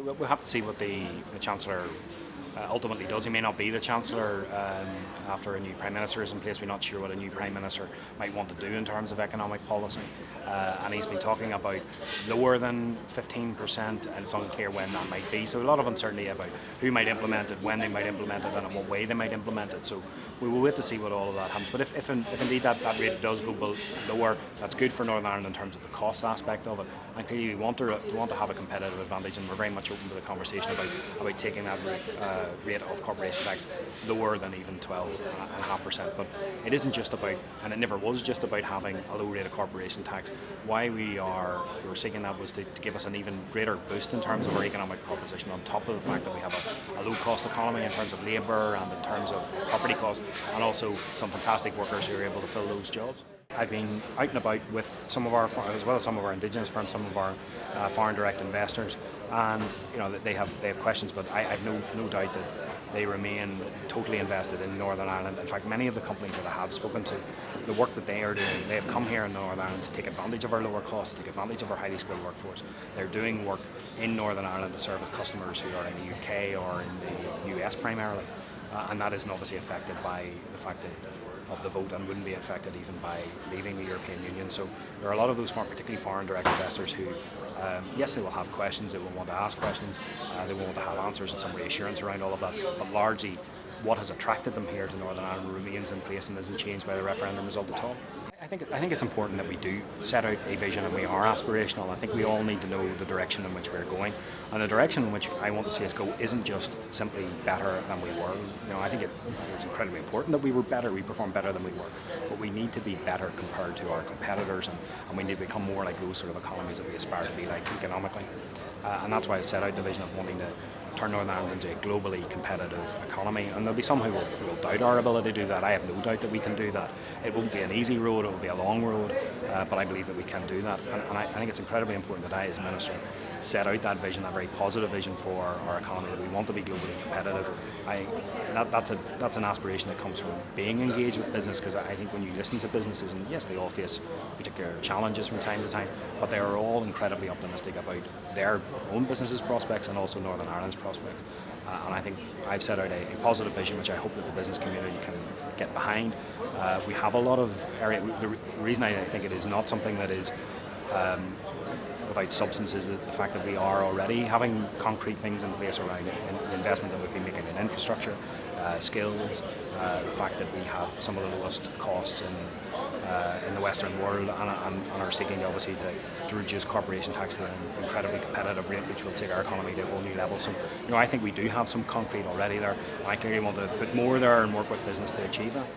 We'll have to see what the Chancellor ultimately does. He may not be the Chancellor after a new Prime Minister is in place. We're not sure what a new Prime Minister might want to do in terms of economic policy. And he's been talking about lower than 15%, and it's unclear when that might be. So a lot of uncertainty about who might implement it, when they might implement it, and in what way they might implement it. So we will wait to see what all of that happens. But if indeed that rate does go lower, that's good for Northern Ireland in terms of the cost aspect of it. And clearly we want to have a competitive advantage, and we're very much open to the conversation about taking that rate of corporation tax lower than even 12.5%. But it isn't just about, and it never was just about, having a low rate of corporation tax. Why we were seeking that was to give us an even greater boost in terms of our economic proposition, on top of the fact that we have a low cost economy in terms of labour and in terms of property costs, and also some fantastic workers who are able to fill those jobs. I've been out and about with some of our, as well as some of our indigenous firms, some of our foreign direct investors, and they have questions, but I have no doubt that they remain totally invested in Northern Ireland. In fact, many of the companies that I have spoken to, the work that they are doing, they have come here in Northern Ireland to take advantage of our lower costs, to take advantage of our highly skilled workforce. They're doing work in Northern Ireland to service customers who are in the UK or in the US primarily, and that isn't obviously affected by the fact of the vote, and wouldn't be affected even by leaving the European Union. So there are a lot of those, particularly foreign direct investors, who yes, they will have questions, they will want to ask questions, they will want to have answers and some reassurance around all of that, but largely what has attracted them here to Northern Ireland remains in place and isn't changed by the referendum result at all. I think it's important that we do set out a vision, and we are aspirational. I think we all need to know the direction in which we're going, and the direction in which I want to see us go isn't just simply better than we were. I think it's incredibly important that we were better, we perform better than we were, but we need to be better compared to our competitors, and we need to become more like those sort of economies that we aspire to be like economically. And that's why I set out the vision of wanting to turn Northern Ireland into a globally competitive economy, and there'll be some who will doubt our ability to do that. I have no doubt that we can do that. It won't be an easy road, it will be a long road, but I believe that we can do that, and I think it's incredibly important that I, as Minister, set out that vision, that very positive vision for our economy, that we want to be globally competitive. That's an aspiration that comes from being engaged with business, because I think when you listen to businesses, and yes, they all face particular challenges from time to time, but they are all incredibly optimistic about their own businesses' prospects and also Northern Ireland's prospects. And I think I've set out a positive vision which I hope that the business community can get behind. We have a lot of area. The reason I think it is not something that is without substance is the fact that we are already having concrete things in place around the investment that we've been making in infrastructure, skills, the fact that we have some of the lowest costs in the Western world, and are seeking obviously to reduce corporation tax to an incredibly competitive rate, which will take our economy to a whole new level. So I think we do have some concrete already there. I clearly want to put more there and work with business to achieve that.